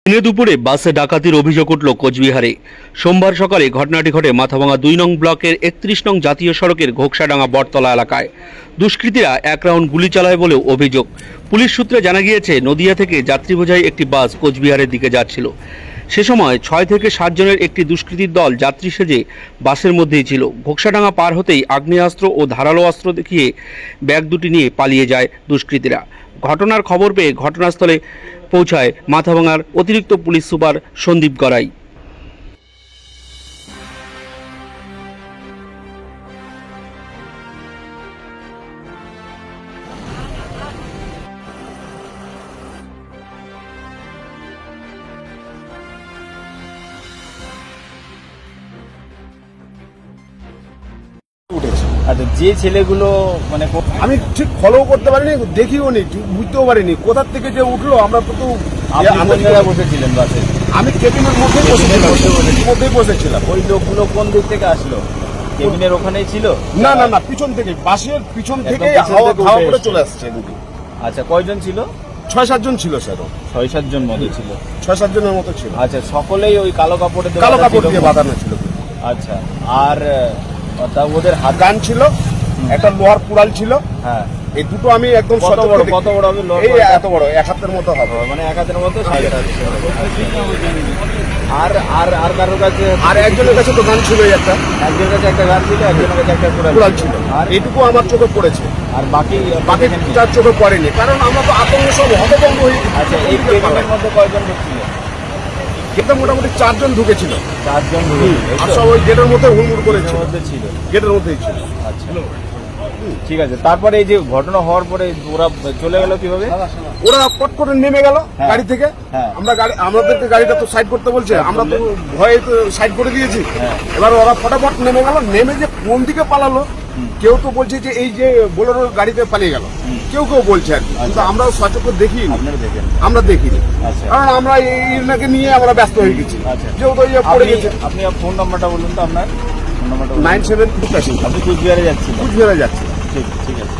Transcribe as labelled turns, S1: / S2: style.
S1: দিনে দুপুরে বাসে ডাকাতির অভিযোগ উঠল কোচবিহারে। সোমবার সকালে ঘটনাটি ঘটে মাথাভাঙা 2 নং ব্লকের 31 নং জাতীয় সড়কের ঘোকসাডাঙ্গা বটতলা এলাকায়। দুষ্কৃতীরা এক রাউন্ড গুলি চালায় বলেও অভিযোগ। পুলিশ সূত্রে জানা গিয়েছে, নদিয়া থেকে যাত্রী বোঝাই একটি বাস কোচবিহারের দিকে যাচ্ছিল। সে সময় 6 থেকে 7 জনের একটি দুষ্কৃতীর দল যাত্রী সেজে বাসের মধ্যেই ছিল। ঘোকসাডাঙ্গা পার হতেই আগ্নেয়াস্ত্র ও ধারালো অস্ত্র দেখিয়ে ব্যাগ দুটি নিয়ে পালিয়ে যায় দুষ্কৃতীরা। ঘটনার খবর পেয়ে ঘটনাস্থলে পৌঁছায় মাথাভাঙার অতিরিক্ত পুলিশ সুপার সন্দীপ গড়াই।
S2: আচ্ছা, যে ছেলেগুলো মানে
S3: আমি ঠিক ফলো করতে পারিনি, দেখিও নি, বুঝতেও পারিনি কোথা থেকে যে উঠলো। আমরা তো
S2: আপনারা বসেছিলেন বাসে?
S3: আমি কেবিনের মধ্যেই বসেছিলাম।
S2: ওই লোকগুলো কোন দিক থেকে আসলো? কেবিনের ওখানেই ছিল?
S3: না না না, পিছন থেকে, বাসের পিছন থেকে হাওয়া করে চলে আসছে।
S2: আচ্ছা, কয়জন ছিল?
S3: 6-7 জন ছিল স্যার।
S2: 6-7 জন মতো ছিল।
S3: 6-7 জনের মতো ছিল।
S2: আচ্ছা, সকলেই ওই কালো কাপড়ে
S3: দিয়ে বাঁধানো ছিল।
S2: আচ্ছা, আর ওদের হাত
S3: গান ছিল, একটা লোহার কুড়াল ছিল।
S2: হ্যাঁ,
S3: এই দুটো আমি একদম
S2: কত বড় হবে?
S3: এই এত বড়, 1 হাতের মতো হবে,
S2: মানে 1 হাতের মতো। আর আর আর কারোর কাছে?
S3: আর একজনের কাছে তো গান ছিল,
S2: একজনের কাছে একটা গান ছিল, একজনের কাছে একটা
S3: কুড়াল ছিল। আর এইটুকু আমার চোখে পড়েছে,
S2: আর
S3: বাকিটা চোখে পড়েনি, কারণ আমরা তো আতঙ্ক সব হতভম্ব হয়ে।
S2: আচ্ছা, এই কেবিনের মধ্যে কয়জন ঢুকছিল?
S3: গেটে মোটামুটি 4 জন ঢুকেছিল।
S2: 4 জন
S3: আর সব ওই গেটের মধ্যে হুড়মুড় করেছিল,
S2: ছিল
S3: গেটের মধ্যেই ছিল।
S2: আচ্ছা, ঠিক আছে। তারপরে এই যে ঘটনা হওয়ার পরে ওরা চলে গেল কিভাবে?
S3: ওরা পট করে নেমে গেল গাড়ি থেকে।
S2: হ্যাঁ,
S3: আমাদেরকে গাড়িটা তো সাইড করতে বলছে, আমরা তো ভয়ে তো সাইড করে দিয়েছি। এবার ওরা ফটাফট নেমে গেল। নেমে যে কোন দিকে পালালো, কেউ তো বলছে যে এই যে বোলেরো গাড়িতে পালিয়ে গেল, কেউ বলছে আর কি। কিন্তু আমরা সচক্ষে দেখিনি, আমরা দেখিনি, কারণ আমরা এইনাকে নিয়ে আমরা ব্যস্ত হয়ে গেছি। যেহেতু পড়ে গেছে।
S2: আপনি ফোন নাম্বারটা বলুন তো আপনার। ফোন নাম্বারটা
S3: 9782।
S2: আপনি কুচবিহারে যাচ্ছেন?
S3: কুচবিহারে যাচ্ছি।
S2: ঠিক আছে।